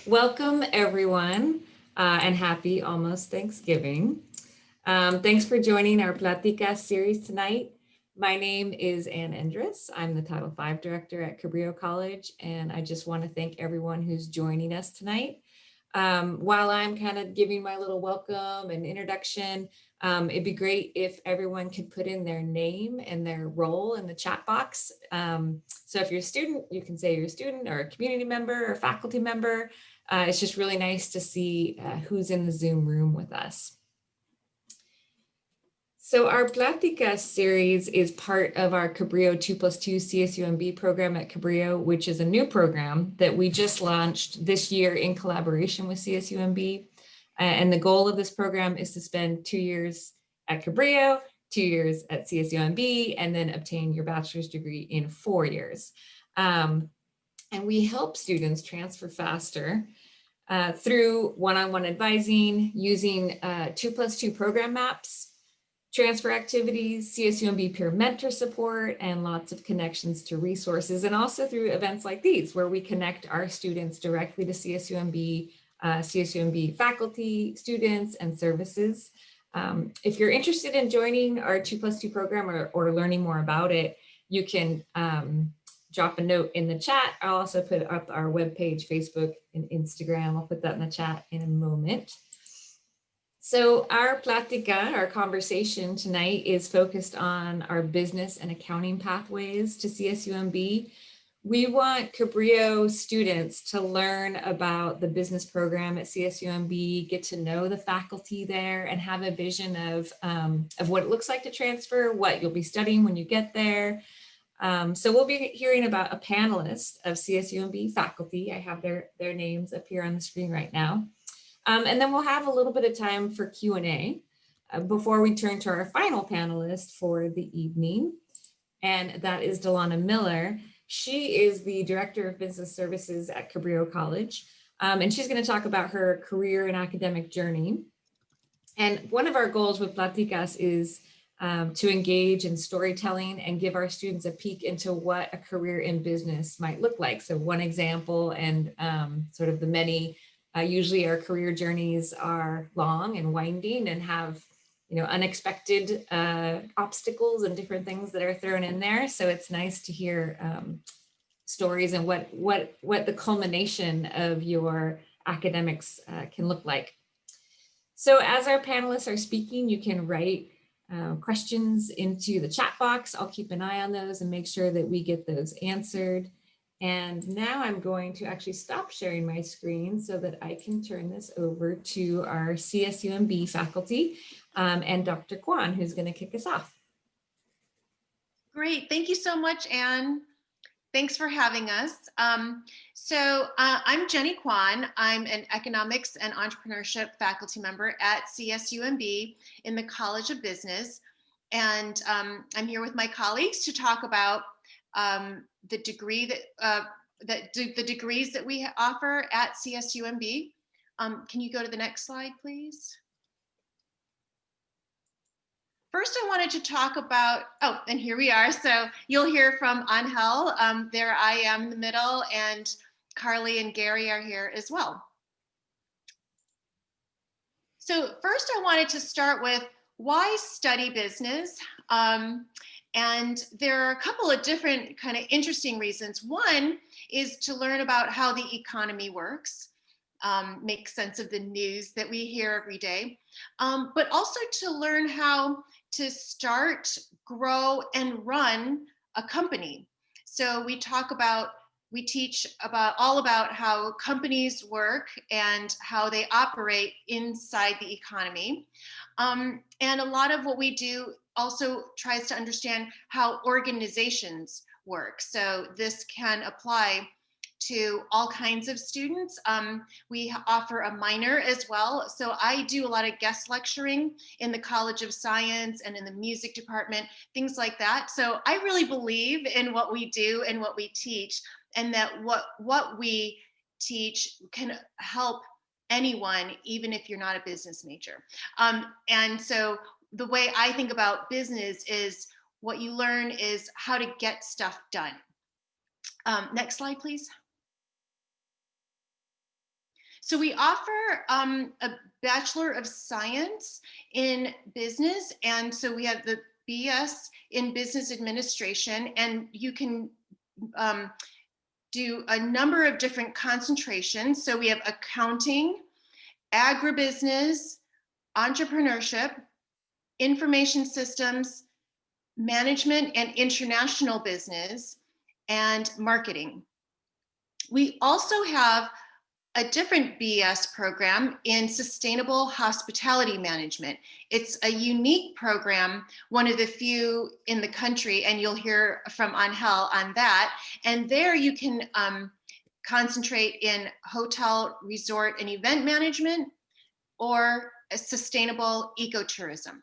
Welcome, everyone, and happy almost Thanksgiving. Thanks for joining our Pláticas series tonight. My name is Ann Endres. I'm the Title V Director at Cabrillo College, and I just want to thank everyone who's joining us tonight. While I'm kind of giving my little welcome and introduction, it'd be great if everyone could put in their name and their role in the chat box. So if you're a student, you can say you're a student or a community member or faculty member. It's just really nice to see who's in the Zoom room with us. So our Pláticas series is part of our Cabrillo 2+2 CSUMB program at Cabrillo, which is a new program that we just launched this year in collaboration with CSUMB. And the goal of this program is to spend 2 years at Cabrillo, 2 years at CSUMB, and then obtain your bachelor's degree in 4 years. And we help students transfer faster through one-on-one advising, using 2+2 program maps, transfer activities, CSUMB peer mentor support, and lots of connections to resources, and also through events like these, where we connect our students directly to CSUMB, CSUMB faculty, students, and services. If you're interested in joining our 2+2 program or learning more about it, you can drop a note in the chat. I'll also put up our webpage, Facebook, and Instagram. I'll put that in the chat in a moment. So our plática, our conversation tonight, is focused on our business and accounting pathways to CSUMB. We want Cabrillo students to learn about the business program at CSUMB, get to know the faculty there, and have a vision of what it looks like to transfer, what you'll be studying when you get there. So we'll be hearing about a panelist of CSUMB faculty. I have their names up here on the screen right now. And then we'll have a little bit of time for Q&A before we turn to our final panelist for the evening. And that is Delana Miller. She is the Director of Business Services at Cabrillo College. And she's going to talk about her career and academic journey. And one of our goals with Pláticas is to engage in storytelling and give our students a peek into what a career in business might look like. So one example, and sort of the many, usually our career journeys are long and winding and have, unexpected obstacles and different things that are thrown in there. So it's nice to hear stories and what the culmination of your academics can look like. So as our panelists are speaking, you can write questions into the chat box. I'll keep an eye on those and make sure that we get those answered. And now I'm going to actually stop sharing my screen so that I can turn this over to our CSUMB faculty and Dr. Kwan, who's going to kick us off. Great. Thank you so much, Anne. Thanks for having us. I'm Jenny Kwan. I'm an economics and entrepreneurship faculty member at CSUMB in the College of Business. And I'm here with my colleagues to talk about the degrees that we offer at CSUMB. Can you go to the next slide, please? First, I wanted to talk about, and here we are. So you'll hear from Angel. There I am in the middle, and Carly and Gary are here as well. So first, I wanted to start with why study business? And there are a couple of different kind of interesting reasons. One is to learn about how the economy works, make sense of the news that we hear every day, but also to learn how to start, grow, and run a company. So we teach all about how companies work and how they operate inside the economy. And a lot of what we do also tries to understand how organizations work. So this can apply to all kinds of students. We offer a minor as well. So I do a lot of guest lecturing in the College of Science and in the music department, things like that. So I really believe in what we do and what we teach, and that what we teach can help anyone, even if you're not a business major. And so the way I think about business is what you learn is how to get stuff done. Next slide, please. So we offer a Bachelor of Science in Business. And so we have the BS in Business Administration, and you can um, do a number of different concentrations. So we have accounting, agribusiness, entrepreneurship, information systems, management and international business, and marketing. We also have a different BS program in sustainable hospitality management. It's a unique program, one of the few in the country, and you'll hear from Angel on that. And there you can concentrate in hotel, resort, and event management, or a sustainable ecotourism.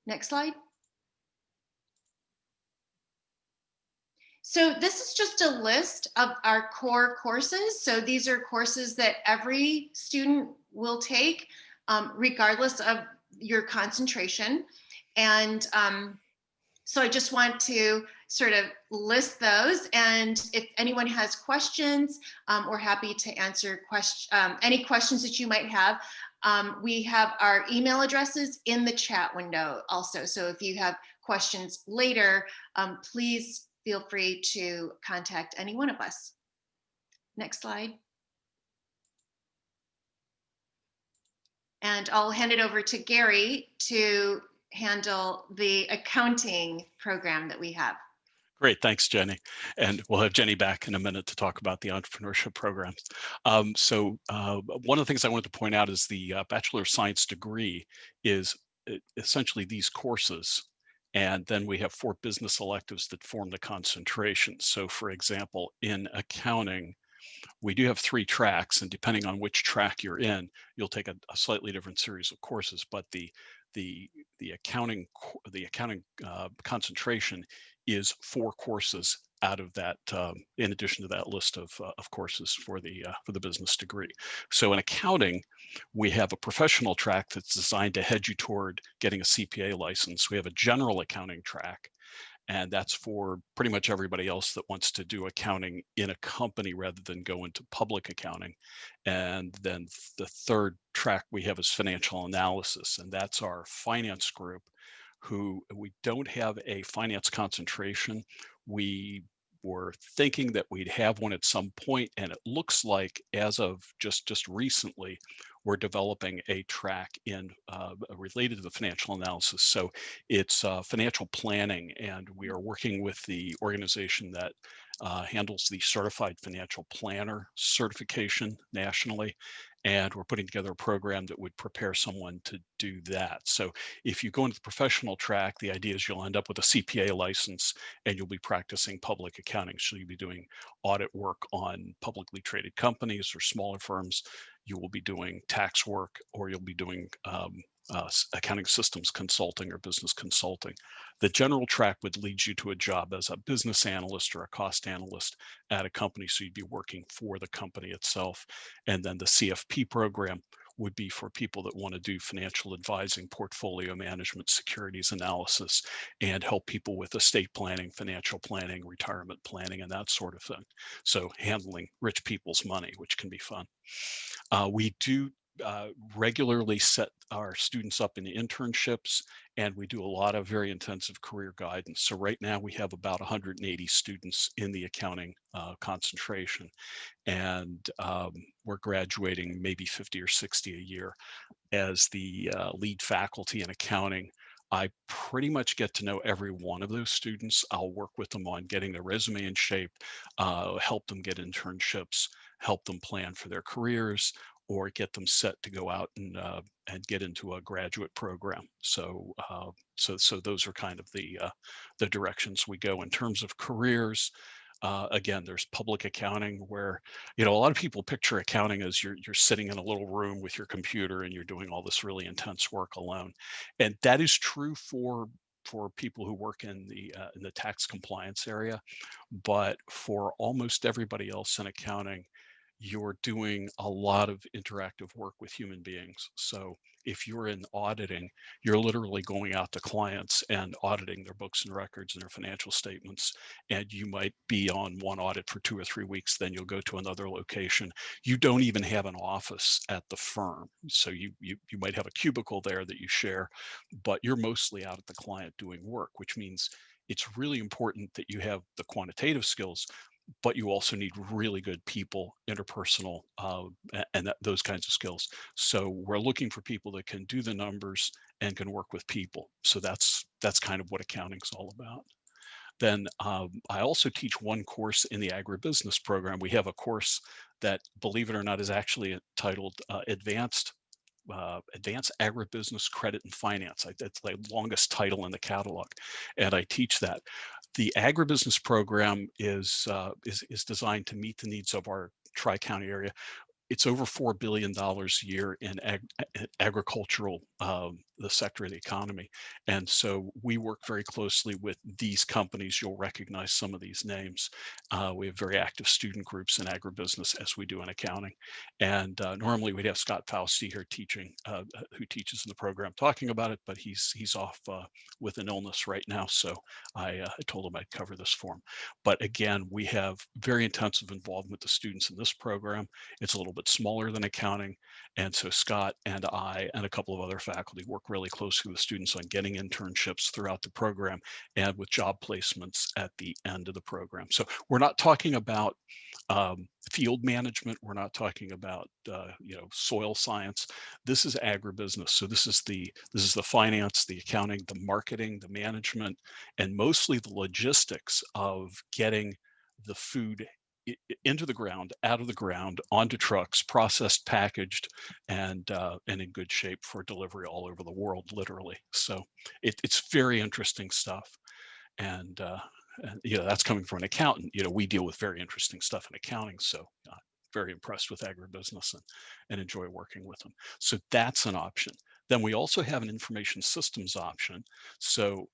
Next slide. So this is just a list of our core courses. So these are courses that every student will take, regardless of your concentration. And so I just want to sort of list those. And if anyone has questions, we're happy to answer any questions that you might have. We have our email addresses in the chat window also. So if you have questions later, please feel free to contact any one of us. Next slide. And I'll hand it over to Gary to handle the accounting program that we have. Great, thanks, Jenny. And we'll have Jenny back in a minute to talk about the entrepreneurship programs. One of the things I wanted to point out is the Bachelor of Science degree is essentially these courses. And then we have 4 business electives that form the concentration. So for example, in accounting, we do have 3 tracks, and depending on which track you're in, you'll take a slightly different series of courses. But the accounting concentration is 4 courses out of that, in addition to that list of courses for the business degree. So in accounting, we have a professional track that's designed to head you toward getting a CPA license. We have a general accounting track, and that's for pretty much everybody else that wants to do accounting in a company rather than go into public accounting. And then the third track we have is financial analysis, and that's our finance group, who we don't have a finance concentration. We were thinking that we'd have one at some point, and it looks like as of just recently, we're developing a track in related to the financial analysis. So it's financial planning, and we are working with the organization that handles the Certified Financial Planner certification nationally. And we're putting together a program that would prepare someone to do that. So if you go into the professional track, the idea is you'll end up with a CPA license and you'll be practicing public accounting. So you'll be doing audit work on publicly traded companies or smaller firms. You will be doing tax work, or you'll be doing accounting systems consulting or business consulting. The general track would lead you to a job as a business analyst or a cost analyst at a company, so you'd be working for the company itself. And then the CFP program would be for people that want to do financial advising, portfolio management, securities analysis, and help people with estate planning, financial planning, retirement planning, and that sort of thing. So handling rich people's money, which can be fun. We do regularly set our students up in internships, and we do a lot of very intensive career guidance. So right now we have about 180 students in the accounting concentration, and we're graduating maybe 50 or 60 a year. As the lead faculty in accounting, I pretty much get to know every one of those students. I'll work with them on getting their resume in shape, help them get internships, help them plan for their careers, or get them set to go out and get into a graduate program. So those are kind of the directions we go in terms of careers. Again, there's public accounting, where a lot of people picture accounting as you're sitting in a little room with your computer and you're doing all this really intense work alone, and that is true for people who work in the tax compliance area. But for almost everybody else in accounting, you're doing a lot of interactive work with human beings. So if you're in auditing, you're literally going out to clients and auditing their books and records and their financial statements. And you might be on one audit for 2 or 3 weeks, then you'll go to another location. You don't even have an office at the firm. So you might have a cubicle there that you share, but you're mostly out at the client doing work, which means it's really important that you have the quantitative skills, but you also need really good people, interpersonal, and those kinds of skills. So we're looking for people that can do the numbers and can work with people. So that's kind of what accounting's all about. Then I also teach one course in the agribusiness program. We have a course that, believe it or not, is actually titled Advanced Agribusiness Credit and Finance. That's the longest title in the catalog, and I teach that. The agribusiness program is designed to meet the needs of our Tri-County area. It's over $4 billion a year in agricultural, the sector of the economy. And so we work very closely with these companies. You'll recognize some of these names. We have very active student groups in agribusiness, as we do in accounting. And normally we'd have Scott Fausti here teaching, who teaches in the program, talking about it, but he's off with an illness right now. So I told him I'd cover this for him. But again, we have very intensive involvement with the students in this program. It's a little bit smaller than accounting. And so Scott and I and a couple of other faculty work really closely with students on getting internships throughout the program and with job placements at the end of the program. So we're not talking about field management. We're not talking about soil science. This is agribusiness. So this is the finance, the accounting, the marketing, the management, and mostly the logistics of getting the food into the ground, out of the ground, onto trucks, processed, packaged, and in good shape for delivery all over the world, literally. So it's very interesting stuff. And that's coming from an accountant. We deal with very interesting stuff in accounting. So very impressed with agribusiness and enjoy working with them. So that's an option. Then we also have an information systems option. So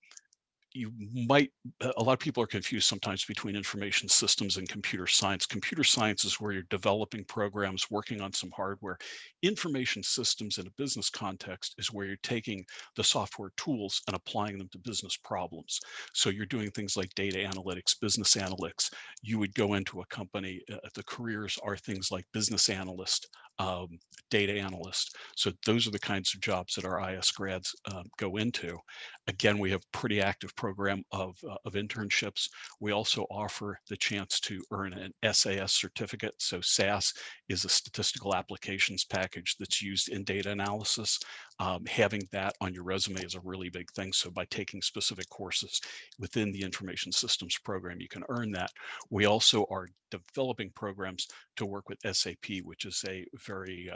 a lot of people are confused sometimes between information systems and computer science. Computer science is where you're developing programs, working on some hardware. Information systems in a business context is where you're taking the software tools and applying them to business problems. So you're doing things like data analytics, business analytics. You would go into a company, the careers are things like business analyst, data analyst. So those are the kinds of jobs that our IS grads go into. Again, we have pretty active program of internships. We also offer the chance to earn an SAS certificate. So SAS is a statistical applications package that's used in data analysis. Having that on your resume is a really big thing. So by taking specific courses within the information systems program, you can earn that. We also are developing programs to work with SAP, which is a very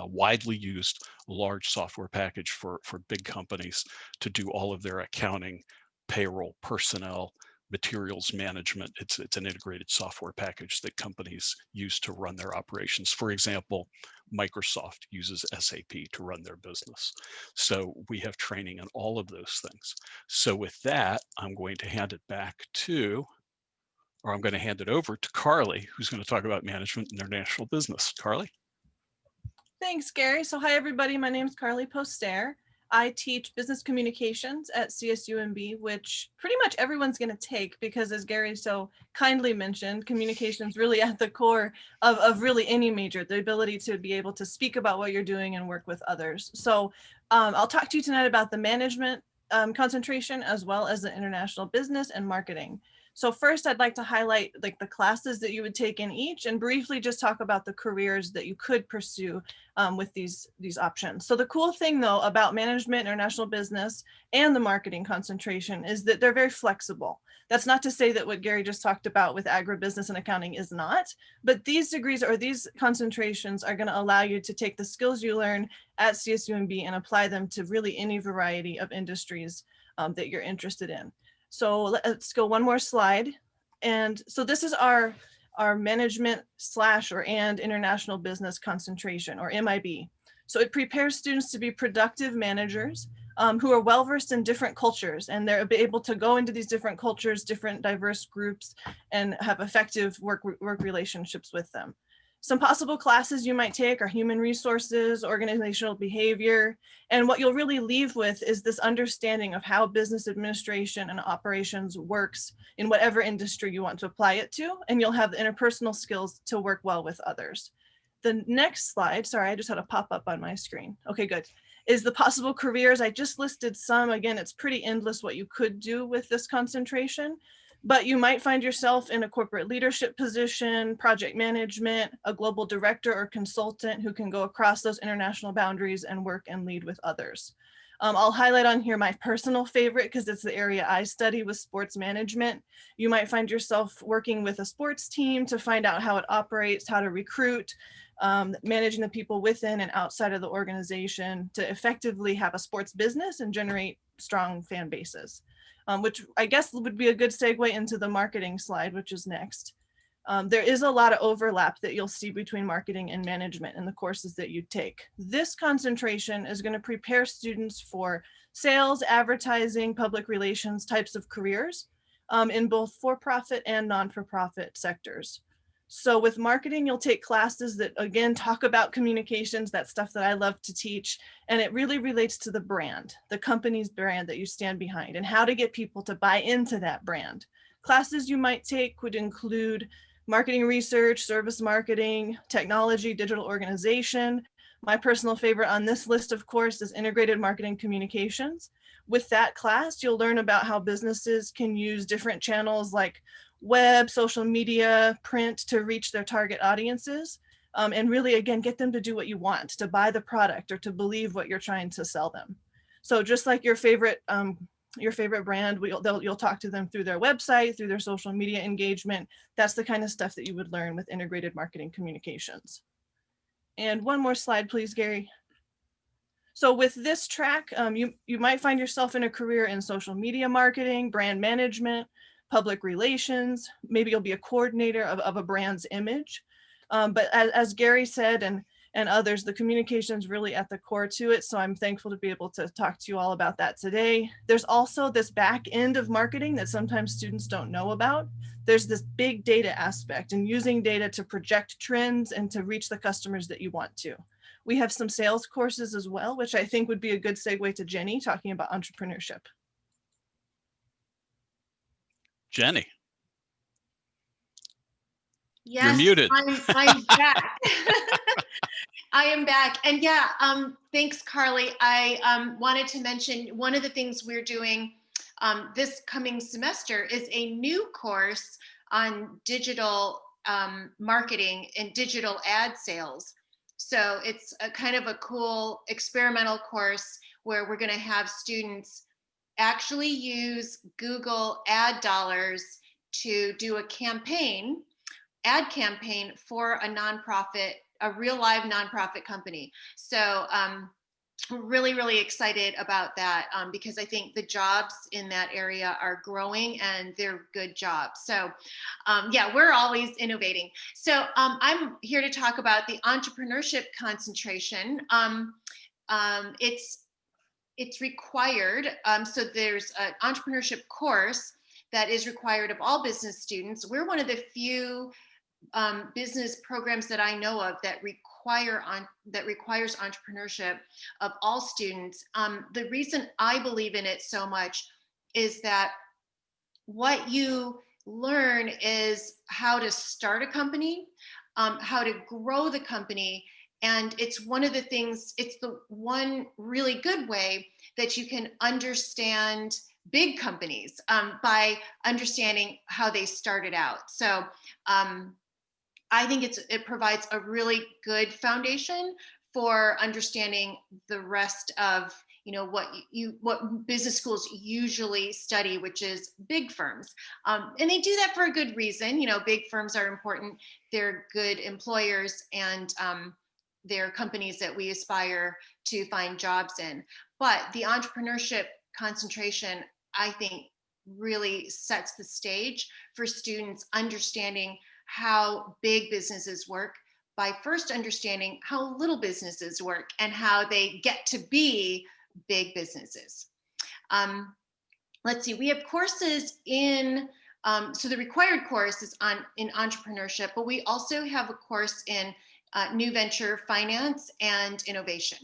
widely used large software package for big companies to do all of their accounting, payroll, personnel, materials management. It's an integrated software package that companies use to run their operations. For example, Microsoft uses SAP to run their business. So we have training in all of those things. So with that, I'm going to hand it over to Carly, who's going to talk about management and international business. Carly? Thanks, Gary. So hi, everybody. My name is Carly Poster. I teach business communications at CSUMB, which pretty much everyone's going to take because, as Gary so kindly mentioned, communication is really at the core of really any major, the ability to be able to speak about what you're doing and work with others. So I'll talk to you tonight about the management concentration as well as the international business and marketing. So first, I'd like to highlight like the classes that you would take in each and briefly just talk about the careers that you could pursue with these options. So the cool thing though about management, international business, and the marketing concentration is that they're very flexible. That's not to say that what Gary just talked about with agribusiness and accounting is not, but these degrees or these concentrations are going to allow you to take the skills you learn at CSUMB and apply them to really any variety of industries that you're interested in. So let's go one more slide. And so this is our management and international business concentration, or MIB. So it prepares students to be productive managers who are well-versed in different cultures, and they're able to go into these different cultures, different diverse groups, and have effective work relationships with them. Some possible classes you might take are human resources, organizational behavior, and what you'll really leave with is this understanding of how business administration and operations works in whatever industry you want to apply it to, and you'll have the interpersonal skills to work well with others. The next slide, sorry, I just had a pop-up on my screen. Okay, good. Is the possible careers. I just listed some. Again, it's pretty endless what you could do with this concentration, but you might find yourself in a corporate leadership position, project management, a global director or consultant who can go across those international boundaries and work and lead with others. I'll highlight on here my personal favorite because it's the area I study with sports management. You might find yourself working with a sports team to find out how it operates, how to recruit, managing the people within and outside of the organization to effectively have a sports business and generate strong fan bases, which I guess would be a good segue into the marketing slide, which is next. There is a lot of overlap that you'll see between marketing and management in the courses that you take. This concentration is going to prepare students for sales, advertising, public relations types of careers in both for-profit and non-for-profit sectors. So with marketing, you'll take classes that, again, talk about communications, that stuff that I love to teach, and it really relates to the brand, the company's brand that you stand behind, and how to get people to buy into that brand. Classes you might take would include marketing research, service marketing, technology, digital organization. My personal favorite on this list, of course, is integrated marketing communications. With that class, you'll learn about how businesses can use different channels like web, social media, print to reach their target audiences, and really, again, get them to do what you want, to buy the product or to believe what you're trying to sell them. So just like your favorite brand, you'll talk to them through their website, through their social media engagement. That's the kind of stuff that you would learn with integrated marketing communications. And one more slide, please, Gary. So with this track, you might find yourself in a career in social media marketing, brand management, public relations. Maybe you'll be a coordinator of a brand's image. But as Gary said, and others, the communication is really at the core to it. So I'm thankful to be able to talk to you all about that today. There's also this back end of marketing that sometimes students don't know about. There's this big data aspect and using data to project trends and to reach the customers that you want to. We have some sales courses as well, which I think would be a good segue to Jenny talking about entrepreneurship. Jenny. Yes, You're muted. I'm back. I am back. And yeah, thanks, Carly. I wanted to mention one of the things we're doing this coming semester is a new course on digital marketing and digital ad sales. So it's a kind of a cool experimental course where we're going to have students actually use Google ad dollars to do a ad campaign for a nonprofit, a real live nonprofit company. So we're really, really excited about that because I think the jobs in that area are growing and they're good jobs. So yeah, we're always innovating. So I'm here to talk about the entrepreneurship concentration. It's required. So there's an entrepreneurship course that is required of all business students. We're one of the few business programs that I know of that requires entrepreneurship of all students. The reason I believe in it so much is that what you learn is how to start a company, how to grow the company. And it's one of the things, it's the one really good way that you can understand big companies by understanding how they started out. So I think it provides a really good foundation for understanding the rest of what business schools usually study, which is big firms. And they do that for a good reason. Big firms are important. They're good employers and they're companies that we aspire to find jobs in. But the entrepreneurship concentration, I think, really sets the stage for students understanding how big businesses work by first understanding how little businesses work and how they get to be big businesses. Let's see, we have courses in, so the required course is in entrepreneurship, but we also have a course in new venture finance and innovation.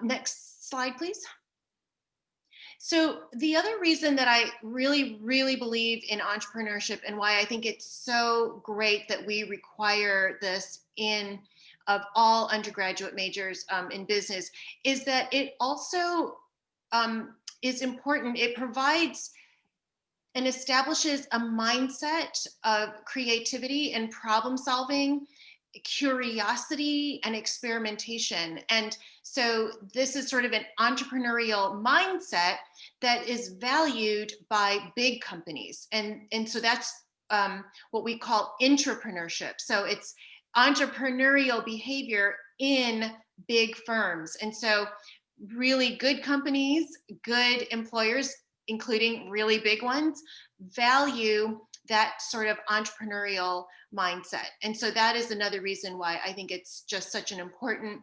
Next slide, please. So the other reason that I really, really believe in entrepreneurship and why I think it's so great that we require this in of all undergraduate majors in business is that it also is important. It provides and establishes a mindset of creativity and problem solving, curiosity and experimentation. And so this is sort of an entrepreneurial mindset that is valued by big companies. And so that's what we call intrapreneurship. So it's entrepreneurial behavior in big firms. And so really good companies, good employers, including really big ones, value that sort of entrepreneurial mindset. And so that is another reason why I think it's just such an important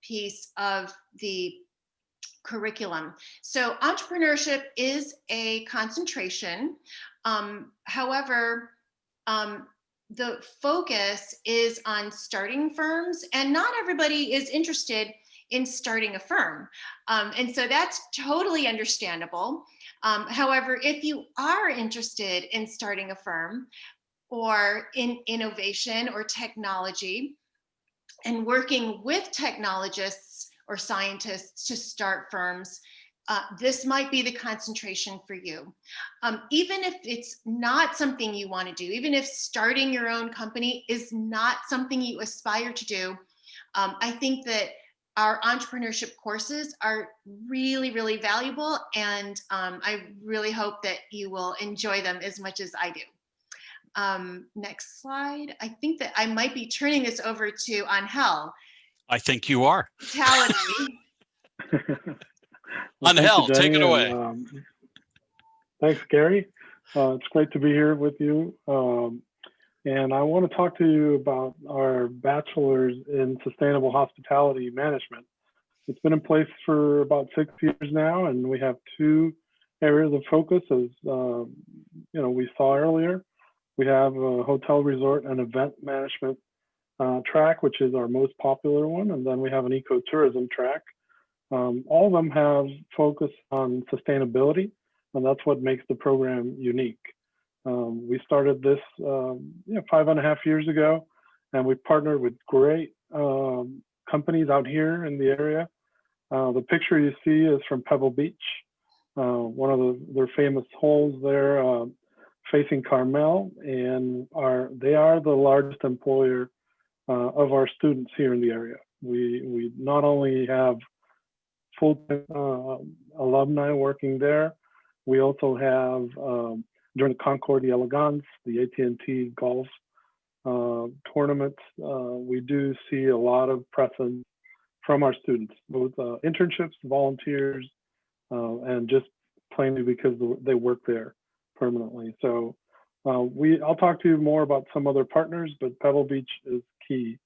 piece of the curriculum. So entrepreneurship is a concentration. However, the focus is on starting firms, and not everybody is interested in starting a firm. And so that's totally understandable. However, if you are interested in starting a firm or in innovation or technology and working with technologists or scientists to start firms, this might be the concentration for you. Even if it's not something you want to do, even if starting your own company is not something you aspire to do, I think that our entrepreneurship courses are really, really valuable, and I really hope that you will enjoy them as much as I do. Next slide. I think that I might be turning this over to Angel. I think you are. Well, Angel, thank you, take it Jenny, away. and, thanks, Gary. It's great to be here with you. And I want to talk to you about our bachelor's in sustainable hospitality management. It's been in place for about 6 years now, and we have 2 areas of focus, as we saw earlier. We have a hotel, resort, and event management track, which is our most popular one, and then we have an ecotourism track. All of them have focus on sustainability, and that's what makes the program unique. We started this 5.5 years ago, and we partnered with great companies out here in the area. The picture you see is from Pebble Beach, one of their famous holes there facing Carmel, and they are the largest employer of our students here in the area. We not only have full-time alumni working there, we also have during the Concord Elegance, the AT&T golf tournaments, we do see a lot of presence from our students, both internships, volunteers, and just plainly because they work there permanently. So I'll talk to you more about some other partners, but Pebble Beach is key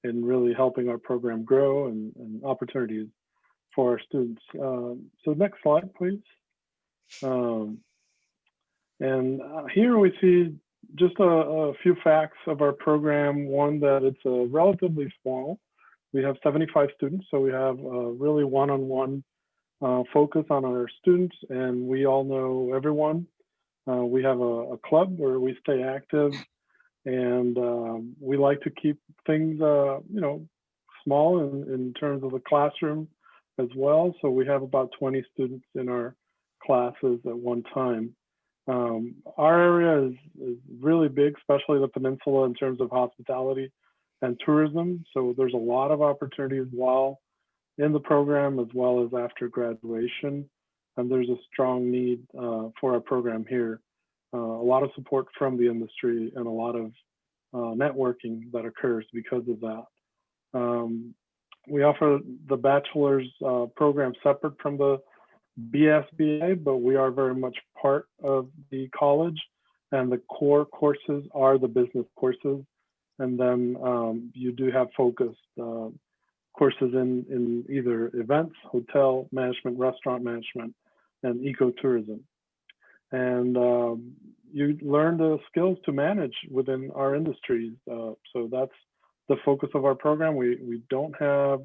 in really helping our program grow and opportunities for our students. So next slide, please. And here we see just a few facts of our program. One, that it's relatively small. We have 75 students, so we have a really one-on-one focus on our students, and we all know everyone. We have a club where we stay active, and we like to keep things, small in terms of the classroom as well. So we have about 20 students in our classes at one time. Our area is really big, especially the peninsula, in terms of hospitality and tourism. So there's a lot of opportunities while in the program as well as after graduation. And there's a strong need for our program here. A lot of support from the industry and a lot of networking that occurs because of that. We offer the bachelor's program separate from the BSBA, but we are very much part of the college, and the core courses are the business courses. And then you do have focused courses in either events, hotel management, restaurant management, and ecotourism. And you learn the skills to manage within our industries. So that's the focus of our program. We don't have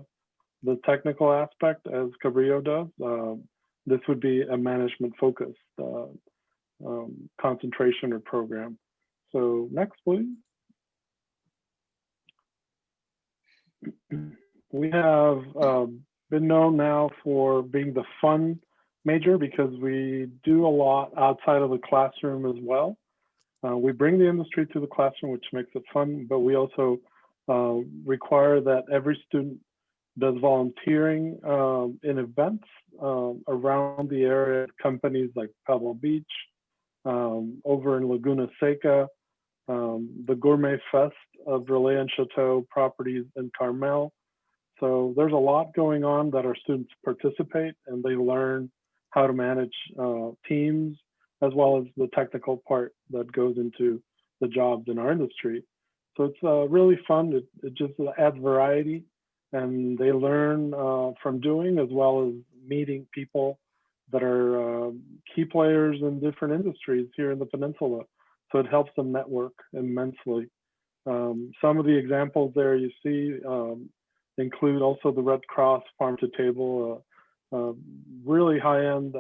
the technical aspect as Cabrillo does. This would be a management focused concentration or program. So next, please. We have been known now for being the fun major because we do a lot outside of the classroom as well. We bring the industry to the classroom, which makes it fun, but we also require that every student does volunteering in events around the area, companies like Pebble Beach, over in Laguna Seca, the Gourmet Fest of Relais and Chateau properties in Carmel. So there's a lot going on that our students participate and they learn how to manage teams, as well as the technical part that goes into the jobs in our industry. So it's really fun. It just adds variety, and they learn from doing as well as meeting people that are key players in different industries here in the peninsula. So it helps them network immensely. Some of the examples there you see include also the Red Cross Farm to Table, really high-end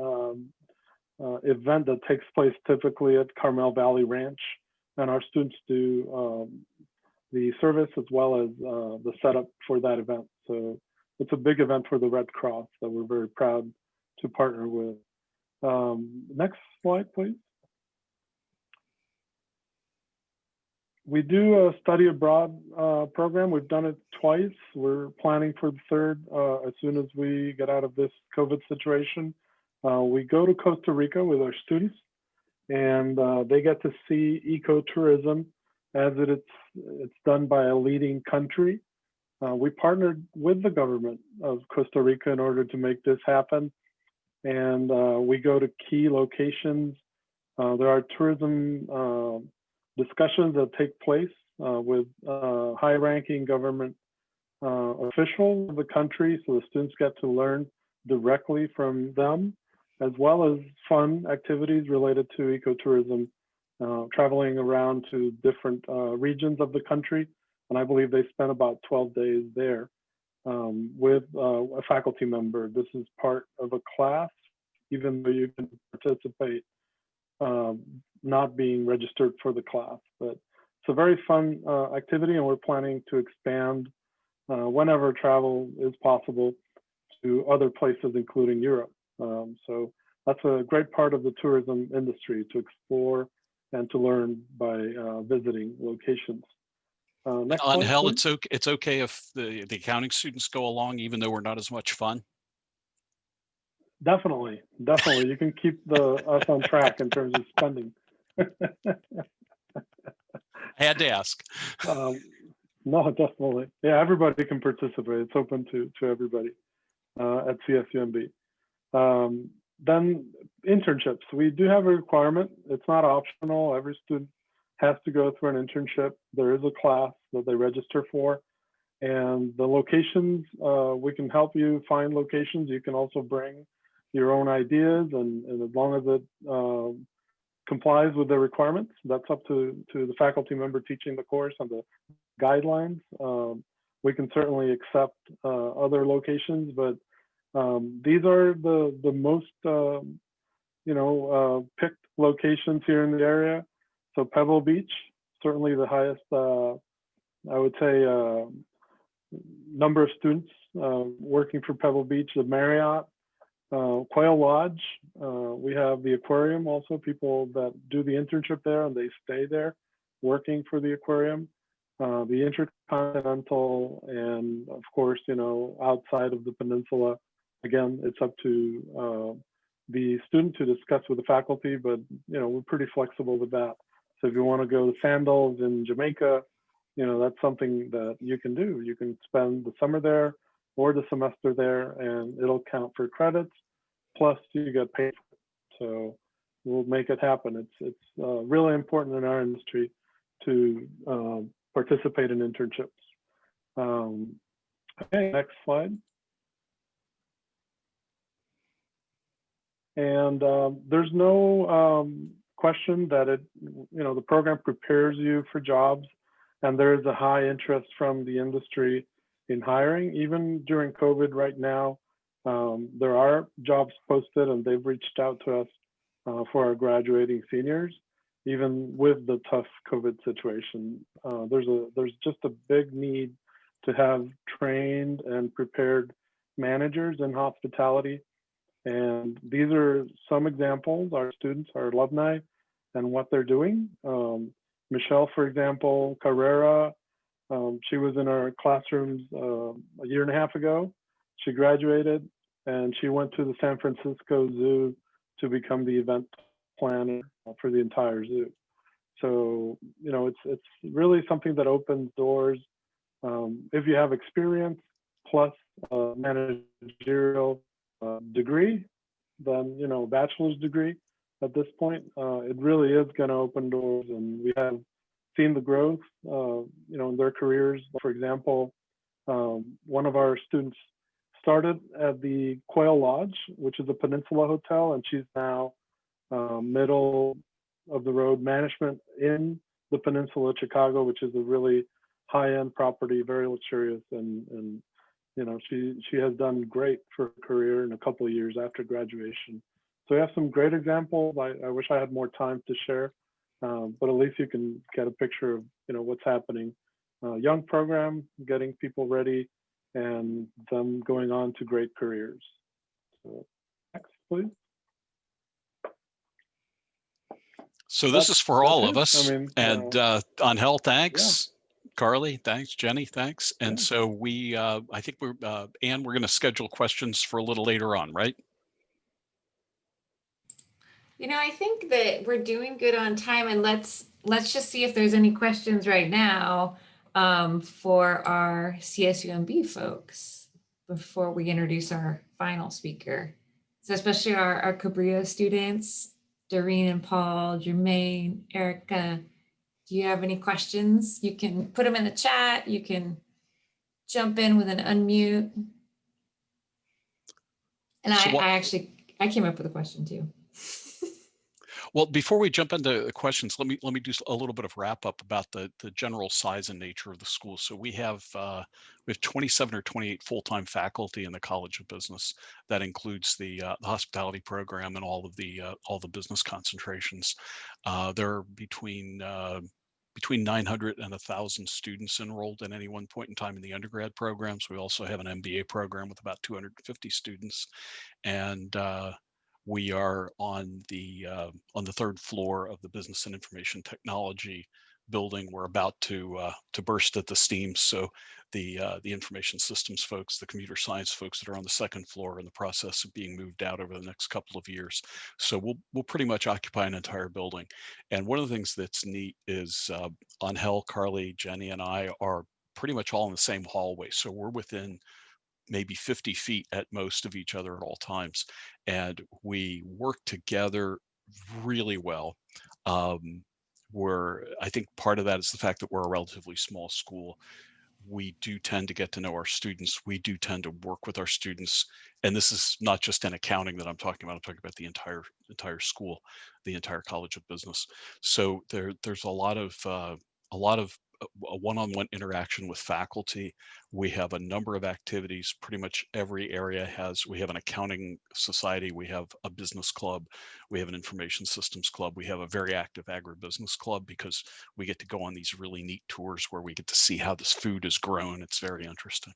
event that takes place typically at Carmel Valley Ranch. And our students do the service as well as the setup for that event. So it's a big event for the Red Cross that we're very proud to partner with. Next slide, please. We do a study abroad program. We've done it twice. We're planning for the third as soon as we get out of this COVID situation. We go to Costa Rica with our students, and they get to see ecotourism as it's done by a leading country. We partnered with the government of Costa Rica in order to make this happen. And we go to key locations. There are tourism discussions that take place with high-ranking government officials of the country, so the students get to learn directly from them, as well as fun activities related to ecotourism, traveling around to different regions of the country. And I believe they spent about 12 days there with a faculty member. This is part of a class, even though you can participate not being registered for the class. But it's a very fun activity, and we're planning to expand whenever travel is possible to other places, including Europe. So that's a great part of the tourism industry, to explore and to learn by visiting locations. Next slide, Hell, please. it's okay if the accounting students go along, even though we're not as much fun. Definitely. You can keep us on track in terms of spending. I had to ask. No, definitely. Yeah, everybody can participate. It's open to everybody at CSUMB. Then internships. We do have a requirement. It's not optional. Every student has to go through an internship. There is a class that they register for. And the locations, we can help you find locations. You can also bring your own ideas, and as long as it complies with the requirements, that's up to the faculty member teaching the course and the guidelines. We can certainly accept other locations, but these are the most picked locations here in the area. So Pebble Beach, certainly the highest, I would say, number of students working for Pebble Beach. The Marriott, Quail Lodge, we have the aquarium also, people that do the internship there and they stay there working for the aquarium, the Intercontinental, and of course, outside of the peninsula. Again, it's up to the student to discuss with the faculty, but we're pretty flexible with that. So if you want to go to Sandals in Jamaica, that's something that you can do. You can spend the summer there or the semester there, and it'll count for credits, plus you get paid for it. So we'll make it happen. It's really important in our industry to participate in internships. Okay, next slide. And there's no question that the program prepares you for jobs, and there is a high interest from the industry in hiring. Even during COVID right now, there are jobs posted, and they've reached out to us for our graduating seniors, even with the tough COVID situation. There's just a big need to have trained and prepared managers in hospitality. And these are some examples, our students, our alumni, and what they're doing. Michelle, for example, Carrera, she was in our classrooms a year and a half ago. She graduated and she went to the San Francisco Zoo to become the event planner for the entire zoo. So, it's really something that opens doors. If you have experience plus managerial degree, then bachelor's degree at this point, it really is going to open doors, and we have seen the growth in their careers. For example, one of our students started at the Quail Lodge, which is a Peninsula hotel, and she's now middle of the road management in the Peninsula of Chicago, which is a really high-end property, very luxurious, and she has done great for her career in a couple of years after graduation. So we have some great examples. I wish I had more time to share, but at least you can get a picture of what's happening. Young program, getting people ready, and them going on to great careers. So next, please. So this is for all of it. us. I mean, and Angel, thanks. Yeah. Carly, thanks. Jenny, thanks. And yeah. So we, I think we're, Anne, we're going to schedule questions for a little later on, right? I think that we're doing good on time, and let's just see if there's any questions right now for our CSUMB folks before we introduce our final speaker. So especially our Cabrillo students, Doreen and Paul, Jermaine, Erica, do you have any questions? You can put them in the chat. You can jump in with an unmute. And so I came up with a question too. Well, before we jump into the questions, let me do a little bit of wrap up about the general size and nature of the school. So we have 27 or 28 full-time faculty in the College of Business. That includes the hospitality program and all the business concentrations. There are between 900 and 1,000 students enrolled at any one point in time in the undergrad programs. We also have an MBA program with about 250 students, and we are on the third floor of the Business and Information Technology building. We're about to burst at the seams. So the information systems folks, the computer science folks that are on the second floor are in the process of being moved out over the next couple of years. So we'll pretty much occupy an entire building. And one of the things that's neat is Angel, Carly, Jenny, and I are pretty much all in the same hallway. So we're within maybe 50 feet at most of each other at all times. And we work together really well. I think part of that is the fact that we're a relatively small school. We do tend to get to know our students. We do tend to work with our students. And this is not just in accounting that I'm talking about. I'm talking about the entire school, the entire College of Business. So there's a lot of a one-on-one interaction with faculty. We have a number of activities. Pretty much every area we have an accounting society, we have a business club, we have an information systems club, we have a very active agribusiness club because we get to go on these really neat tours where we get to see how this food is grown. It's very interesting.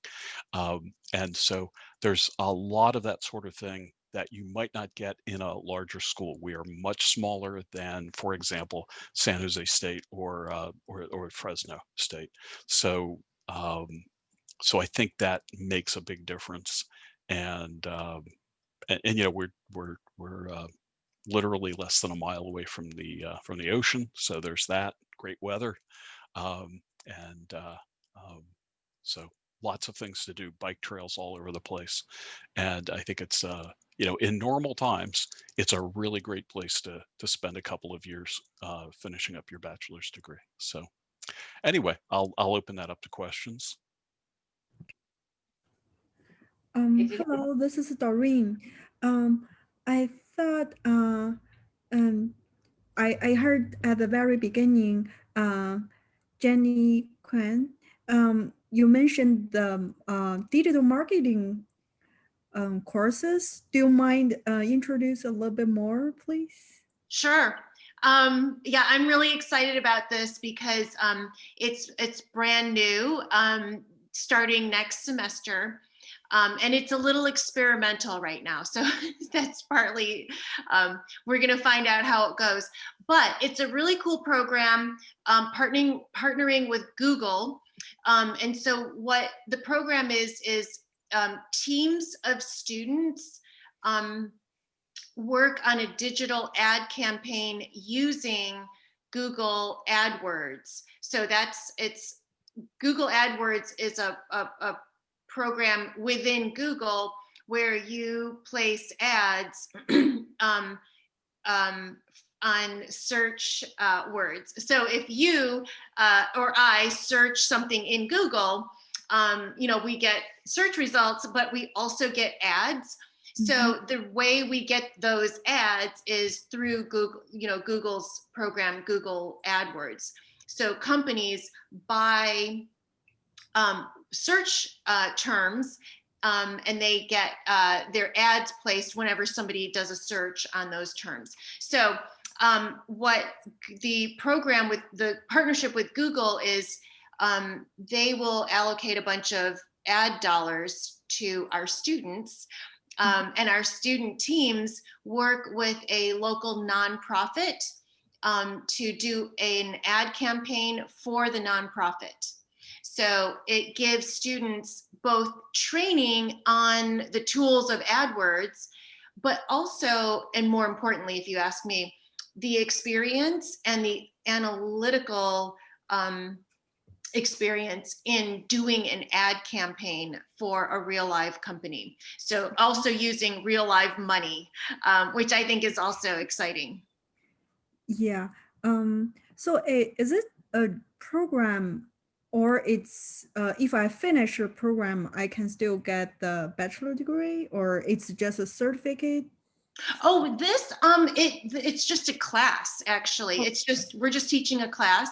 And so there's a lot of that sort of thing that you might not get in a larger school. We are much smaller than, for example, San Jose State or Fresno State. So so I think that makes a big difference. And we're literally less than a mile away from the ocean. So there's that. Great weather, so lots of things to do. Bike trails all over the place, and I think it's in normal times, it's a really great place to spend a couple of years finishing up your bachelor's degree. So anyway, I'll open that up to questions. Hello, this is Doreen. I thought I heard at the very beginning, Jenny Quinn, you mentioned the digital marketing courses. Do you mind introduce a little bit more, please? Sure. Yeah, I'm really excited about this because it's brand new, starting next semester. And it's a little experimental right now. So that's partly, we're gonna find out how it goes. But it's a really cool program, partnering with Google. And so what the program is teams of students work on a digital ad campaign using Google AdWords. So it's Google AdWords is a program within Google where you place ads on search words. So if you or I search something in Google, we get search results, but we also get ads. So the way we get those ads is through Google, Google's program, Google AdWords. So companies buy search terms and they get their ads placed whenever somebody does a search on those terms. So what the program with the partnership with Google is, they will allocate a bunch of ad dollars to our students. And our student teams work with a local nonprofit to do an ad campaign for the nonprofit. So it gives students both training on the tools of AdWords, but also, and more importantly, if you ask me, the experience and the analytical experience in doing an ad campaign for a real live company. So also using real live money, which I think is also exciting. Yeah. So is it a program, or it's if I finish a program, I can still get the bachelor degree, or it's just a certificate? Oh, this it's just a class, actually. It's just, we're just teaching a class.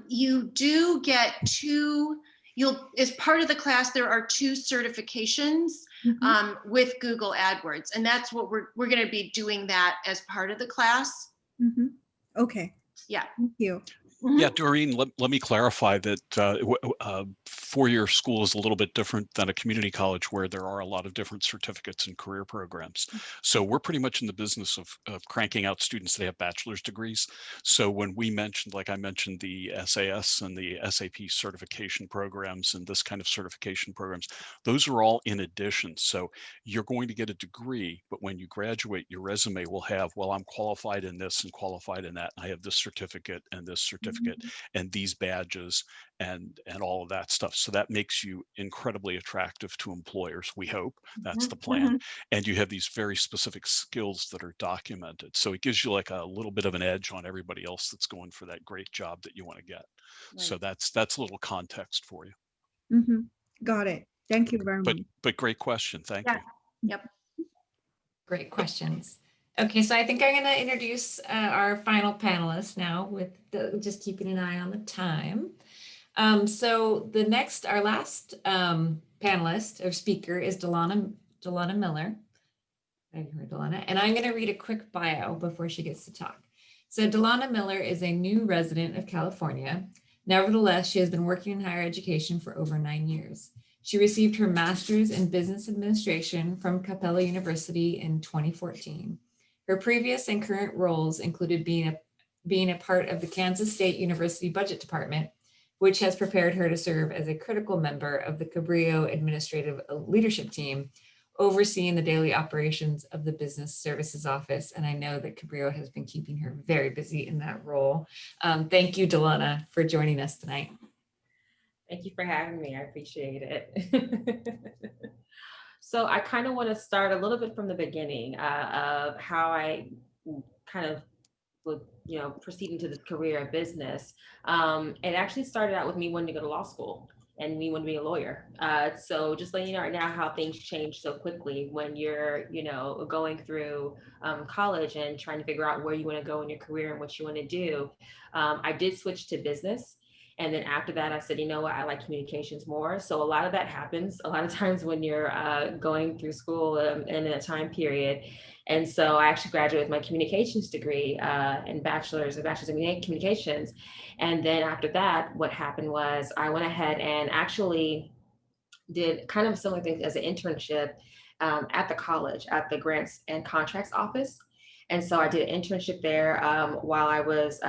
You do get as part of the class, there are 2 certifications with Google AdWords, and that's what we're going to be doing that as part of the class. Okay. Yeah. Thank you. Yeah, Doreen, let me clarify that four-year school is a little bit different than a community college where there are a lot of different certificates and career programs. So we're pretty much in the business of cranking out students that have bachelor's degrees. So when we mentioned, like I mentioned, the SAS and the SAP certification programs and this kind of certification programs, those are all in addition. So you're going to get a degree, but when you graduate, your resume will have, well, I'm qualified in this and qualified in that. I have this certificate and this certificate and these badges and all of that stuff. So that makes you incredibly attractive to employers. We hope that's the plan. And you have these very specific skills that are documented. So it gives you like a little bit of an edge on everybody else that's going for that great job that you want to get. Right. So that's a little context for you. Got it. Thank you very much. But great question. Thank you. Yep. Great questions. Okay, so I think I'm going to introduce our final panelist now, with just keeping an eye on the time. So our last panelist or speaker is Delana Miller. I heard Delana, and I'm going to read a quick bio before she gets to talk. So Delana Miller is a new resident of California. Nevertheless, she has been working in higher education for over 9 years. She received her master's in business administration from Capella University in 2014. Her previous and current roles included being a part of the Kansas State University Budget Department, which has prepared her to serve as a critical member of the Cabrillo Administrative Leadership Team, overseeing the daily operations of the Business Services Office. And I know that Cabrillo has been keeping her very busy in that role. Thank you, Delana, for joining us tonight. Thank you for having me. I appreciate it. So I kind of want to start a little bit from the beginning of how I kind of would, proceed into the career of business. It actually started out with me wanting to go to law school. and we want to be a lawyer. So just letting you know right now how things change so quickly when you're, going through college and trying to figure out where you want to go in your career and what you want to do. I did switch to business. And then after that, I said, you know what, I like communications more. So a lot of that happens a lot of times when you're going through school in a time period. And so I actually graduated with my communications degree and bachelor's in communications. And then after that, what happened was I went ahead and actually did kind of a similar thing as an internship at the college, at the grants and contracts office. And so I did an internship there while I was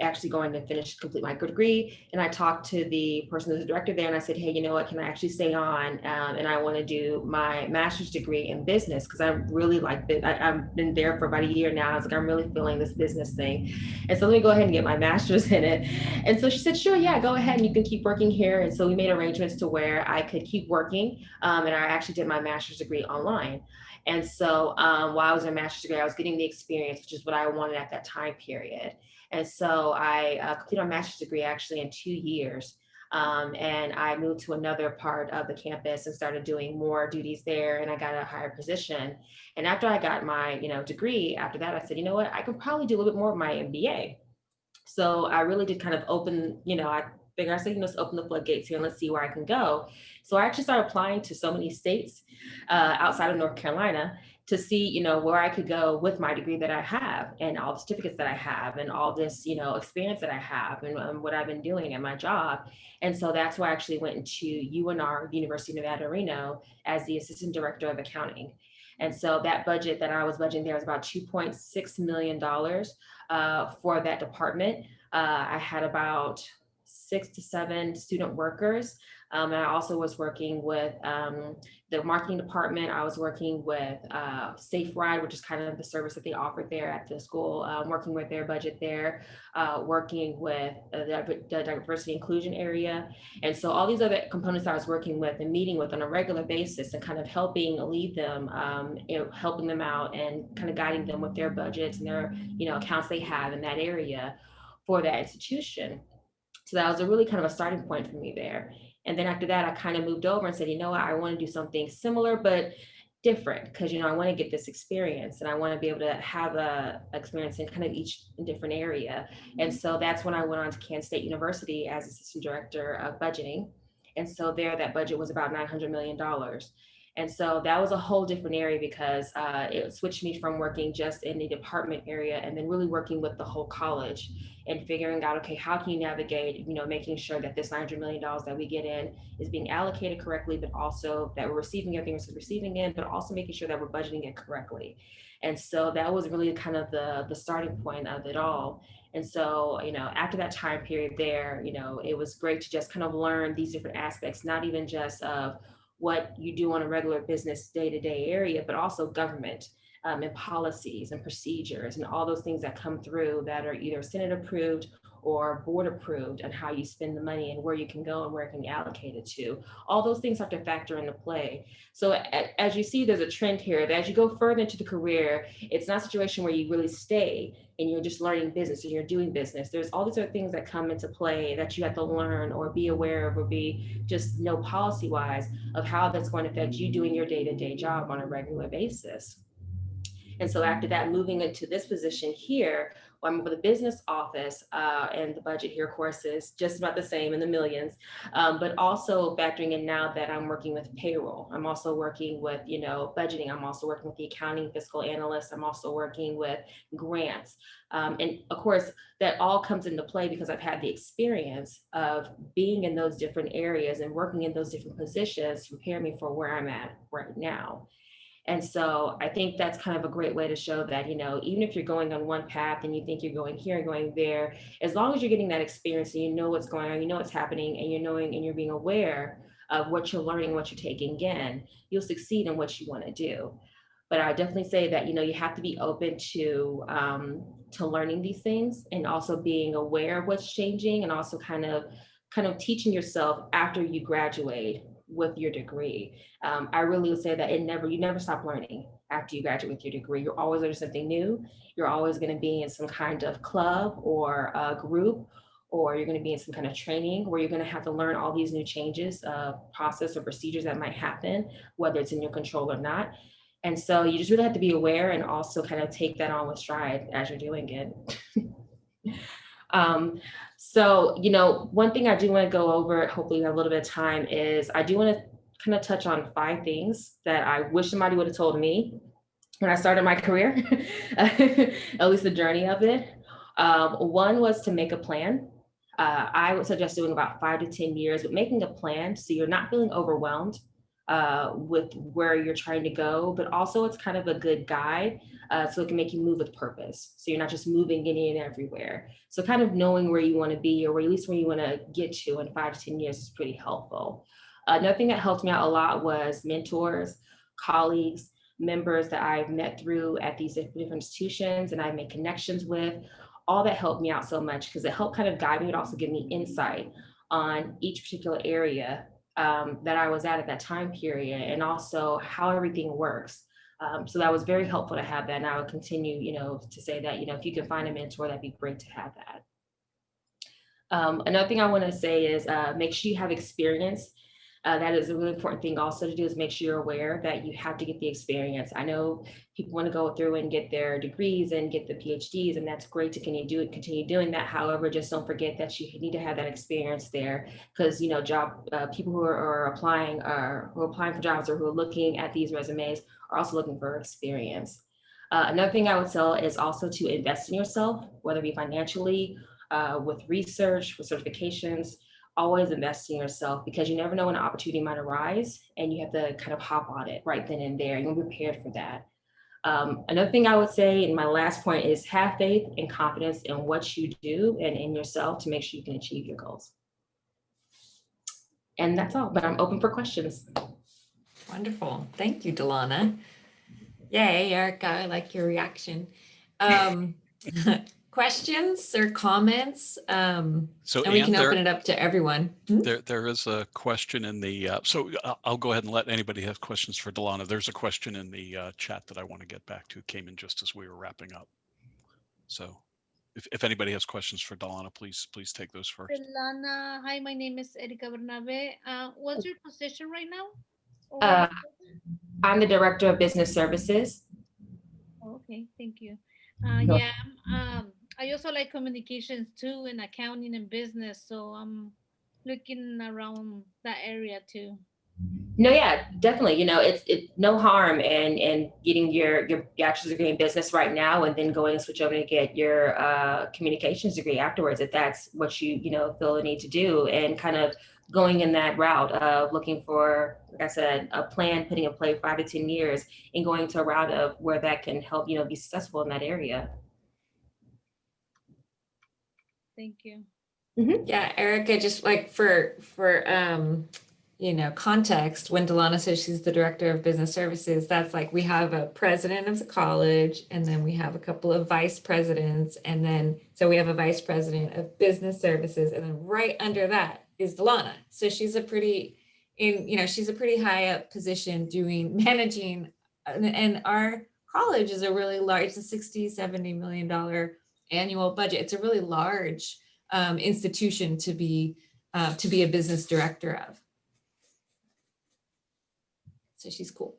actually going to complete my degree. And I talked to the person who's the director there, and I said, hey, you know what, can I actually stay on? And I want to do my master's degree in business because I really like it. I've been there for about a year now. I was like, I'm really feeling this business thing. And so let me go ahead and get my master's in it. And so she said, sure, yeah, go ahead and you can keep working here. And so we made arrangements to where I could keep working. And I actually did my master's degree online. And so while I was in a master's degree, I was getting the experience, which is what I wanted at that time period. And so I completed my master's degree actually in 2 years. And I moved to another part of the campus and started doing more duties there, and I got a higher position. And after I got my, degree, after that, I said, you know what, I could probably do a little bit more of my MBA. So I really did kind of open, I figured I said, let's open the floodgates here and let's see where I can go. So I actually started applying to so many states outside of North Carolina to see, where I could go with my degree that I have and all the certificates that I have and all this, experience that I have and what I've been doing at my job. And so that's why I actually went into UNR, the University of Nevada, Reno, as the assistant director of accounting. And so that budget that I was budgeting there was about $2.6 million for that department. I had about 6 to 7 student workers. And I also was working with the marketing department. I was working with Safe Ride, which is kind of the service that they offered there at the school, working with their budget there, working with the diversity inclusion area. And so all these other components I was working with and meeting with on a regular basis and kind of helping lead them, helping them out and kind of guiding them with their budgets and their, accounts they have in that area for that institution. So that was a really kind of a starting point for me there. And then after that, I kind of moved over and said, you know what, I want to do something similar, but different because, I want to get this experience and I want to be able to have a experience in kind of each different area. And so that's when I went on to Kansas State University as assistant director of budgeting. And so there, that budget was about $900 million. And so that was a whole different area because it switched me from working just in the department area and then really working with the whole college and figuring out, okay, how can you navigate, making sure that this $900 million that we get in is being allocated correctly, but also that we're receiving everything we're receiving in, but also making sure that we're budgeting it correctly. And so that was really kind of the starting point of it all. And so, after that time period there, it was great to just kind of learn these different aspects, not even just of what you do on a regular business day-to-day area, but also government and policies and procedures and all those things that come through that are either Senate approved or board approved and how you spend the money and where you can go and where it can be allocated to. All those things have to factor into play. So as you see, there's a trend here that as you go further into the career, it's not a situation where you really stay and you're just learning business and you're doing business. There's all these other things that come into play that you have to learn or be aware of or be just know policy-wise of how that's going to affect you doing your day-to-day job on a regular basis. And so after that, moving into this position here, I'm over the business office and the budget here, of course, is just about the same in the millions, but also factoring in now that I'm working with payroll. I'm also working with, budgeting. I'm also working with the accounting fiscal analyst. I'm also working with grants. And of course, that all comes into play because I've had the experience of being in those different areas and working in those different positions to prepare me for where I'm at right now. And so I think that's kind of a great way to show that, even if you're going on one path and you think you're going here and going there, as long as you're getting that experience and you know what's going on, you know what's happening, and you're knowing and you're being aware of what you're learning, what you're taking in, you'll succeed in what you want to do. But I definitely say that, you have to be open to learning these things and also being aware of what's changing and also kind of teaching yourself after you graduate with your degree. I really would say that you never stop learning after you graduate with your degree. You're always learning something new. You're always going to be in some kind of club or a group or you're going to be in some kind of training where you're going to have to learn all these new changes, process or procedures that might happen, whether it's in your control or not. And so you just really have to be aware and also kind of take that on with stride as you're doing it. So, one thing I do want to go over, hopefully we have a little bit of time, is I do want to kind of touch on 5 things that I wish somebody would have told me when I started my career, at least the journey of it. One was to make a plan. I would suggest doing about 5 to 10 years, but making a plan so you're not feeling overwhelmed with where you're trying to go, but also it's kind of a good guide so it can make you move with purpose. So you're not just moving in everywhere. So kind of knowing where you want to be, or at least where you want to get to in 5 to 10 years is pretty helpful. Another thing that helped me out a lot was mentors, colleagues, members that I've met through at these different institutions and I've made connections with. All that helped me out so much because it helped kind of guide me, but also give me insight on each particular area that I was at that time period, and also how everything works. So that was very helpful to have that. And I would continue, to say that, if you can find a mentor, that'd be great to have that. Another thing I want to say is make sure you have experience. That is a really important thing also to do, is make sure you're aware that you have to get the experience. I know people want to go through and get their degrees and get the PhDs, and that's great to continue doing that. However, just don't forget that you need to have that experience there, because people who are applying for jobs or who are looking at these resumes are also looking for experience. Another thing I would tell is also to invest in yourself, whether it be financially, with research, with certifications. Always invest in yourself, because you never know when an opportunity might arise and you have to kind of hop on it right then and there. You're prepared for that. Another thing I would say, and my last point, is have faith and confidence in what you do and in yourself to make sure you can achieve your goals. And that's all, but I'm open for questions. Wonderful. Thank you, Delana. Yay, Erica, I like your reaction. Questions or comments? And we can open it up to everyone. There is a question in the, so I'll go ahead and let anybody have questions for Delana. There's a question in the chat that I want to get back to. It came in just as we were wrapping up. So if anybody has questions for Delana, please take those first. Delana, hi, my name is Erica Bernabe. What's your position right now? I'm the Director of Business Services. Okay, thank you. Yeah, I also like communications too, and accounting and business. So I'm looking around that area too. No, yeah, definitely. It's no harm in getting your bachelor's degree in business right now, and then going and switch over to get your communications degree afterwards, if that's what you feel the need to do, and kind of going in that route of looking for, like I said, a plan, putting in play 5 to 10 years, and going to a route of where that can help be successful in that area. Thank you. Mm-hmm. Yeah, Erica, just like for context, when Delana says she's the Director of Business Services, that's like we have a president of the college, and then we have a couple of vice presidents, and then so we have a vice president of business services, and then right under that is Delana. So she's a pretty high up position managing, and our college is a really large, it's a $60-70 million annual budget. It's a really large institution to be a business director of. So she's cool.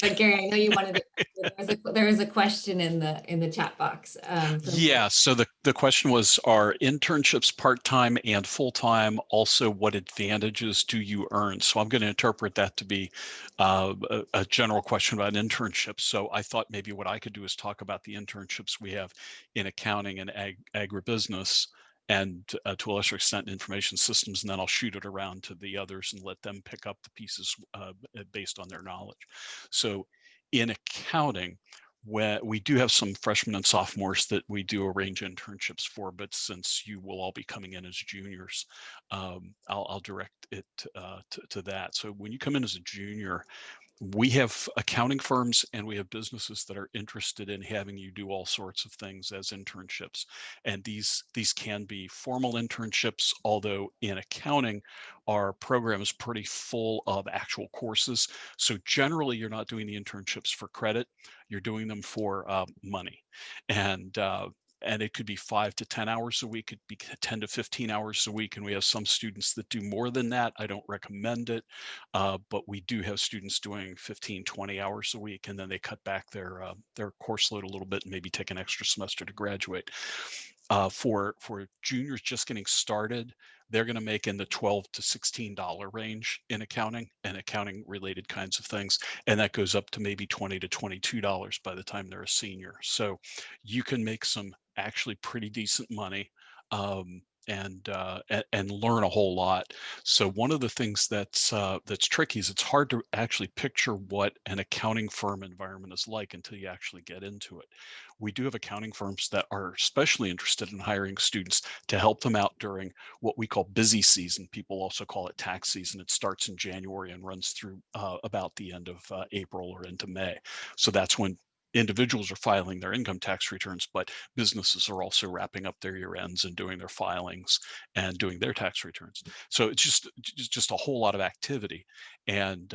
But Gary, I know you wanted to, there was a question in the chat box. Yeah, so the question was, are internships part-time and full-time? Also, what advantages do you earn? So I'm going to interpret that to be a general question about internships. So I thought maybe what I could do is talk about the internships we have in accounting and agribusiness, and to a lesser extent information systems, and then I'll shoot it around to the others and let them pick up the pieces based on their knowledge. So in accounting, we do have some freshmen and sophomores that we do arrange internships for, but since you will all be coming in as juniors, I'll direct it to that. So when you come in as a junior, we have accounting firms and we have businesses that are interested in having you do all sorts of things as internships. And these can be formal internships, although in accounting, our program is pretty full of actual courses. So generally, you're not doing the internships for credit, you're doing them for money. And and it could be 5 to 10 hours a week. It could be 10 to 15 hours a week. And we have some students that do more than that. I don't recommend it, but we do have students doing 15, 20 hours a week, and then they cut back their course load a little bit and maybe take an extra semester to graduate. For juniors just getting started, they're going to make in the $12 to $16 range in accounting and accounting related kinds of things. And that goes up to maybe $20 to $22 by the time they're a senior. So you can make some actually pretty decent money, and learn a whole lot. So one of the things that's tricky is it's hard to actually picture what an accounting firm environment is like until you actually get into it. We do have accounting firms that are especially interested in hiring students to help them out during what we call busy season. People also call it tax season. It starts in January and runs through about the end of April or into May. So that's when individuals are filing their income tax returns, but businesses are also wrapping up their year ends and doing their filings and doing their tax returns. So it's just a whole lot of activity. And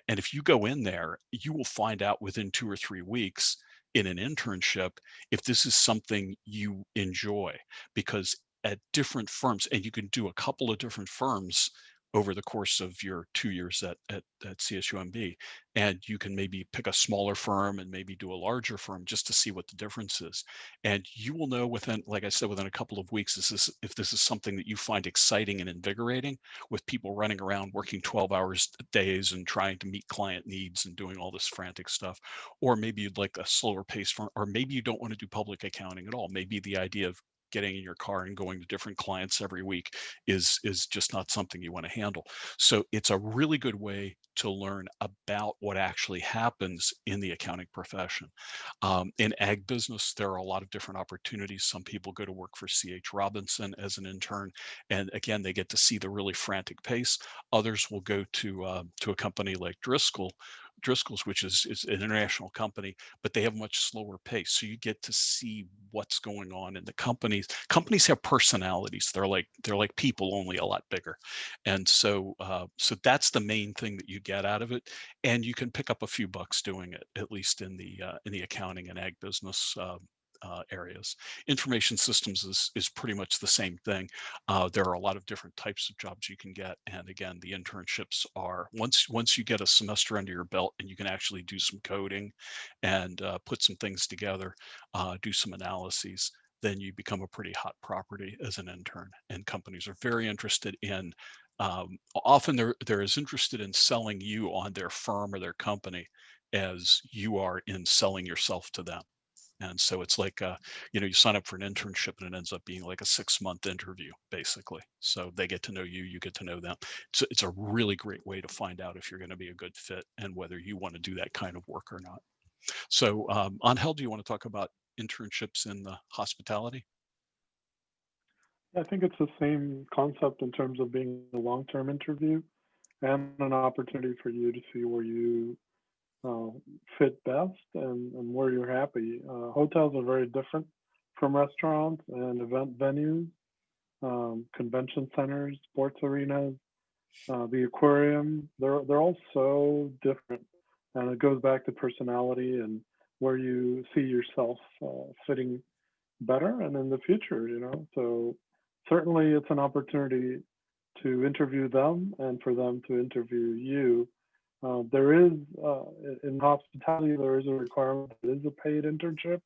if you go in there, you will find out within 2 or 3 weeks in an internship if this is something you enjoy, because at different firms, and you can do a couple of different firms over the course of your 2 years at CSUMB, and you can maybe pick a smaller firm and maybe do a larger firm just to see what the difference is. And you will know within, like I said, within a couple of weeks, if this is something that you find exciting and invigorating, with people running around working 12 hours days and trying to meet client needs and doing all this frantic stuff. Or maybe you'd like a slower pace firm, or maybe you don't want to do public accounting at all. Maybe the idea of getting in your car and going to different clients every week is just not something you want to handle. So it's a really good way to learn about what actually happens in the accounting profession. In ag business, there are a lot of different opportunities. Some people go to work for C.H. Robinson as an intern, and again, they get to see the really frantic pace. Others will go to a company like Driscoll's, which is an international company, but they have much slower pace. So you get to see what's going on in the companies. Companies have personalities. They're like people, only a lot bigger. And so that's the main thing that you get out of it. And you can pick up a few bucks doing it, at least in the accounting and ag business areas. Information systems is pretty much the same thing. There are a lot of different types of jobs you can get, and again, the internships are once you get a semester under your belt and you can actually do some coding and put some things together, do some analyses, then you become a pretty hot property as an intern. And companies are very interested in. Often they're as interested in selling you on their firm or their company as you are in selling yourself to them. And so it's like, you sign up for an internship and it ends up being like a 6-month interview, basically. So they get to know you, you get to know them. So it's a really great way to find out if you're going to be a good fit and whether you want to do that kind of work or not. So Angel, do you want to talk about internships in the hospitality? I think it's the same concept in terms of being a long-term interview and an opportunity for you to see where you fit best and where you're happy. Hotels are very different from restaurants and event venues, convention centers, sports arenas, the aquarium. They're all so different, and it goes back to personality and where you see yourself fitting better and in the future. So certainly it's an opportunity to interview them and for them to interview you. There is, in hospitality, there is a requirement. It is a paid internship.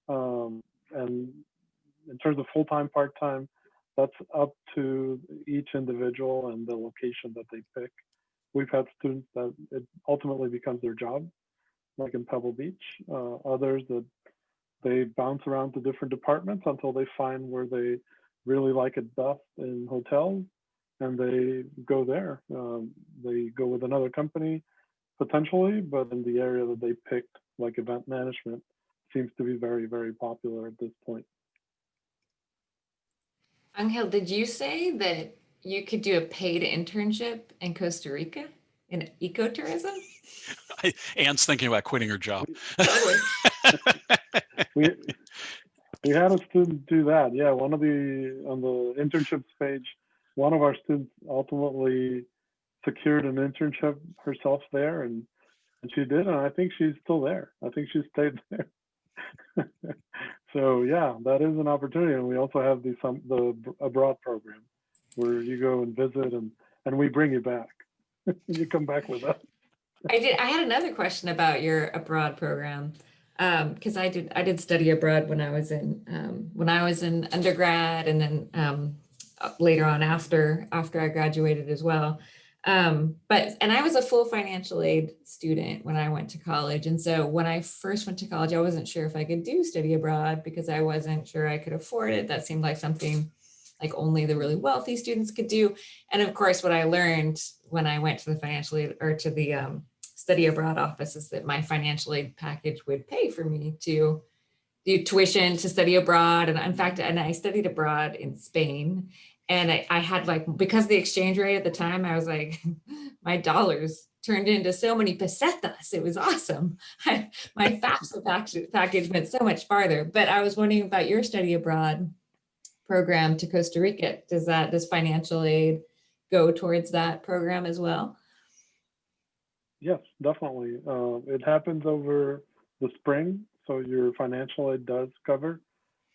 And in terms of full-time, part-time, that's up to each individual and the location that they pick. We've had students that it ultimately becomes their job, like in Pebble Beach. Others that they bounce around to different departments until they find where they really like it best in hotels, and they go there. They go with another company potentially, but in the area that they picked, like event management, seems to be very, very popular at this point. Angel, did you say that you could do a paid internship in Costa Rica in ecotourism? Anne's thinking about quitting her job. Totally. We had a student do that. Yeah, on the internships page, one of our students ultimately secured an internship herself there, and she did, and I think she's still there. I think she stayed there. So yeah, that is an opportunity. And we also have the abroad program where you go and visit and we bring you back. You come back with us. I had another question about your abroad program, because I did study abroad when I was in undergrad, and then later on after I graduated as well. And I was a full financial aid student when I went to college. And so when I first went to college, I wasn't sure if I could do study abroad because I wasn't sure I could afford it. That seemed like something like only the really wealthy students could do. And of course, what I learned when I went to the financial aid or to the study abroad office is that my financial aid package would pay for me to do tuition to study abroad. And in fact, I studied abroad in Spain. And I had because the exchange rate at the time, I was like, my dollars turned into so many pesetas. It was awesome. My FAFSA package went so much farther. But I was wondering about your study abroad program to Costa Rica. Does financial aid go towards that program as well? Yes, definitely. It happens over the spring, so your financial aid does cover,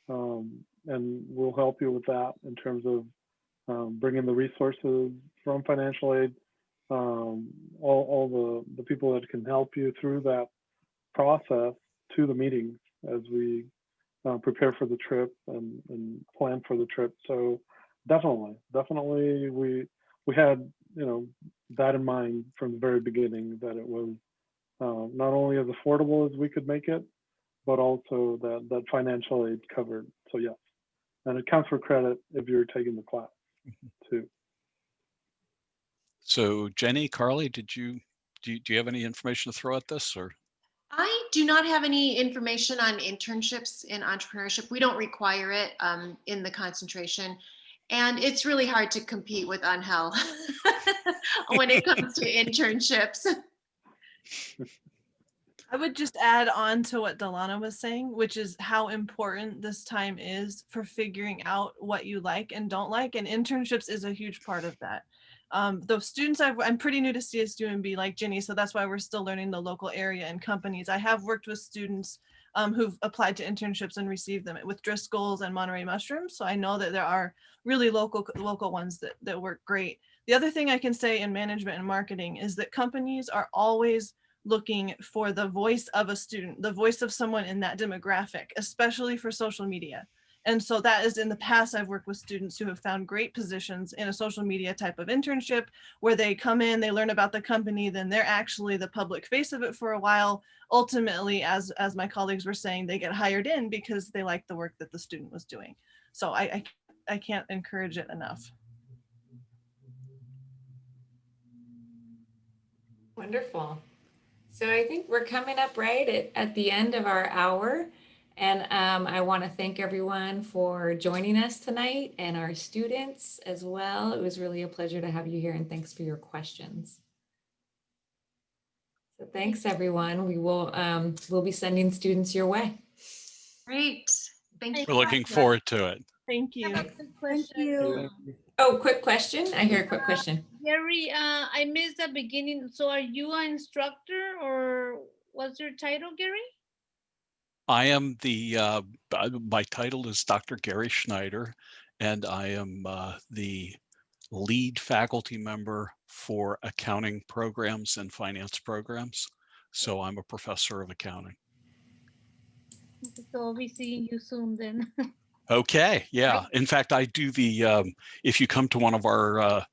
and we'll help you with that in terms of bringing the resources from financial aid, all the people that can help you through that process to the meetings as we prepare for the trip and plan for the trip. So definitely we had that in mind from the very beginning, that it was not only as affordable as we could make it, but also that financial aid covered. So yes, and it counts for credit if you're taking the class too. So Jenny, Carly, do you have any information to throw at this, or? I do not have any information on internships in entrepreneurship. We don't require it in the concentration. And it's really hard to compete with Angel when it comes to internships. I would just add on to what Delana was saying, which is how important this time is for figuring out what you like and don't like. And internships is a huge part of that. The students I'm pretty new to CSUMB like Ginny, so that's why we're still learning the local area and companies. I have worked with students who've applied to internships and received them with Driscoll's and Monterey Mushrooms. So I know that there are really local ones that work great. The other thing I can say in management and marketing is that companies are always looking for the voice of a student, the voice of someone in that demographic, especially for social media. And so that is, in the past, I've worked with students who have found great positions in a social media type of internship where they come in, they learn about the company, then they're actually the public face of it for a while. Ultimately, as my colleagues were saying, they get hired in because they like the work that the student was doing. So I can't encourage it enough. Wonderful. So I think we're coming up right at the end of our hour. And I want to thank everyone for joining us tonight and our students as well. It was really a pleasure to have you here, and thanks for your questions. So thanks everyone. We will we'll be sending students your way. Great. Thank you. We're looking forward to it. Thank you. Thank you. Oh, quick question. I hear a quick question. Gary, I missed the beginning. So are you an instructor, or what's your title, Gary? I am my title is Dr. Gary Schneider, and I am the lead faculty member for accounting programs and finance programs. So I'm a professor of accounting. So I'll be seeing you soon then. Okay, yeah. In fact, I do the, if you come to one of our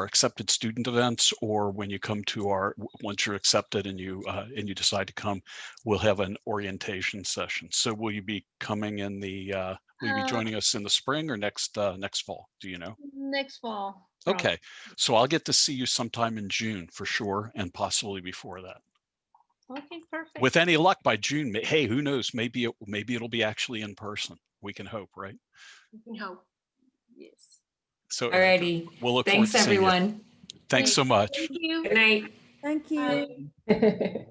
accepted student events, or when you come to once you're accepted and you decide to come, we'll have an orientation session. So will you be coming in will you be joining us in the spring or next fall? Do you know? Next fall. Probably. Okay, so I'll get to see you sometime in June for sure, and possibly before that. Okay, perfect. With any luck, by June, hey, who knows? Maybe it'll be actually in person. We can hope, right? We can hope. Yes. So Alrighty. we'll look Thanks forward to seeing you. everyone. Thanks so much. Thank you. Good night. Thank you. Bye.